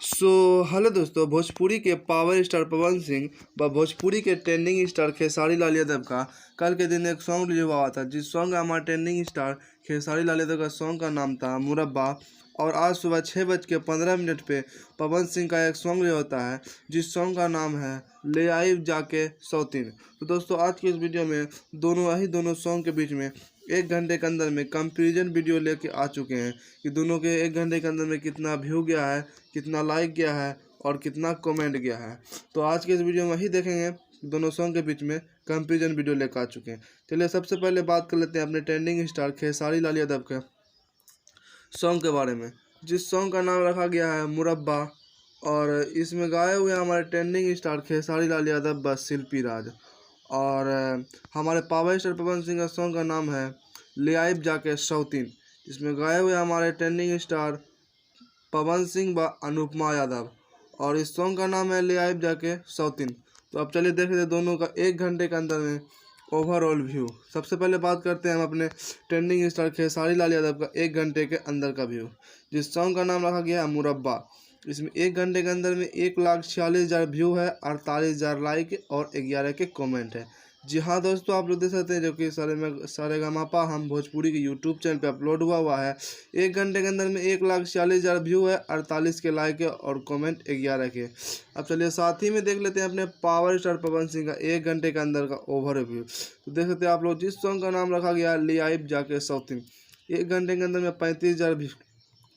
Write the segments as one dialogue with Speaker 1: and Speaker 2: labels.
Speaker 1: Hello दोस्तों, भोजपुरी के power star Pawan Singh व भोजपुरी के ट्रेंडिंग स्टार खेसारी लाल यादव का कल के दिन एक सॉन्ग रिलीज हुआ था, जिस सॉन्ग का हमारा ट्रेंडिंग स्टार खेसारी लाल यादव का सॉन्ग का नाम था मुरब्बा। और आज सुबह 6:15 पे पवन सिंह का एक सॉन्ग रिलीज होता है, जिस सॉन्ग का नाम है ले आई जाके सौतीन। तो दोस्तों, आज की इस वीडियो में दोनों सॉन्ग के बीच में 1 घंटे के अंदर में कंपैरिजन वीडियो लेके आ चुके हैं कि दोनों के 1 घंटे के अंदर में कितना व्यू गया है, कितना लाइक गया है और कितना कमेंट गया है। तो आज के इस वीडियो में वही देखेंगे, दोनों सॉन्ग के बीच में कंपैरिजन वीडियो लेकर आ चुके हैं। चलिए सबसे पहले बात कर लेते हैं अपने ट्रेंडिंग स्टार खेसारी लाल यादव के सॉन्ग के बारे में, जिस सॉन्ग का नाम रखा गया है मुरब्बा। और इसमें गाए हुए हैं हमारे ट्रेंडिंग स्टार खेसारी लाल यादव व शिल्पी राज। और हमारे पावर स्टार पवन सिंह का सॉन्ग का नाम है ले आइब जाके सौतीन। इसमें गाए हुए हमारे ट्रेंडिंग स्टार पवन सिंह व अनुपमा यादव, और इस सॉन्ग का नाम है ले आइब जाके सौतीन। तो अब चलिए देख लेते हैं दोनों का 1 घंटे के अंदर में ओवरऑल व्यू। सबसे पहले बात करते हैं हम अपने ट्रेंडिंग स्टार खेसारी लाल यादव का 1 घंटे के अंदर का व्यू, जिस सॉन्ग का नाम रखा गया है मुरब्बा। इसमें 1 घंटे के अंदर में 1,46,000 व्यू है, 48,000 लाइक और 11 के कमेंट है। जी हाँ दोस्तों, आप लोग देख सकते हैं, जो कि सारेगामापा हम भोजपुरी के यूट्यूब चैनल पे अपलोड हुआ है। 1 घंटे के अंदर में 1,46,000 व्यू है, 48 के लाइक है और कमेंट 11 के। अब चलिए साथ ही में देख लेते हैं अपने पावर स्टार पवन सिंह का 1 घंटे के अंदर का ओवरव्यू। तो देख सकते हैं आप लोग, जिस सॉन्ग का नाम रखा गया ले आइब जाके सौतीन, 1 घंटे के अंदर में 35,000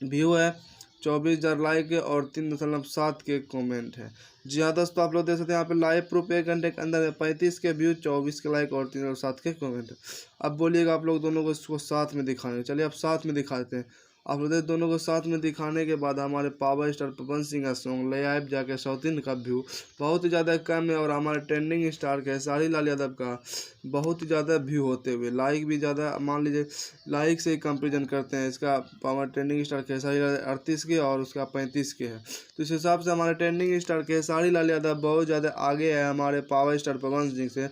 Speaker 1: व्यू है, 24,000 लाइक है और 3.7 के कमेंट है। जी हाँ दोस्तों, आप लोग देख सकते हैं यहाँ पे लाइव प्रूफ 1 घंटे के अंदर में 35 के व्यू, 24 के लाइक और 3.7 के कमेंट है। अब बोलिएगा आप लोग दोनों को इसको साथ में दिखाने, चलिए अब साथ में दिखाते हैं। आप लोग दोनों को साथ में दिखाने के बाद हमारे पावर स्टार पवन सिंह का सॉन्ग ले आइब जाके सौतीन का व्यू बहुत ही ज़्यादा कम है, और हमारे ट्रेंडिंग स्टार खेसारी लाल यादव का बहुत ही ज़्यादा व्यू होते हुए लाइक भी ज़्यादा। मान लीजिए लाइक से ही कंपेरिजन करते हैं, इसका power trending star Khesari Lal 38 के और उसका 35 के है। तो इस हिसाब से हमारे ट्रेंडिंग स्टार खेसारी लाल यादव बहुत ज़्यादा आगे है हमारे पावर स्टार पवन सिंह से,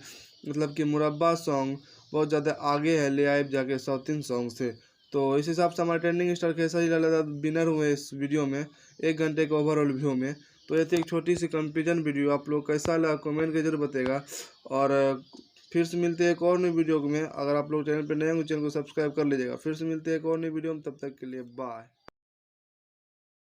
Speaker 1: मतलब कि मुरब्बा सॉन्ग बहुत ज़्यादा आगे है ले आइब जाके सौतीन सॉन्ग से। तो इस हिसाब से हमारे trending star Khesari Lal Yadav winner हुए इस वीडियो में 1 घंटे के ओवरऑल व्यू में। तो ये थी एक छोटी सी कंपैरिजन वीडियो, आप लोग कैसा लगा कमेंट के जरूर बताएगा। और फिर से मिलते हैं एक और नई वीडियो में। अगर आप लोग चैनल पर नए हैं, चैनल को सब्सक्राइब कर लीजिएगा। फिर से मिलते हैं एक और नई वीडियो में, तब तक के लिए बाय।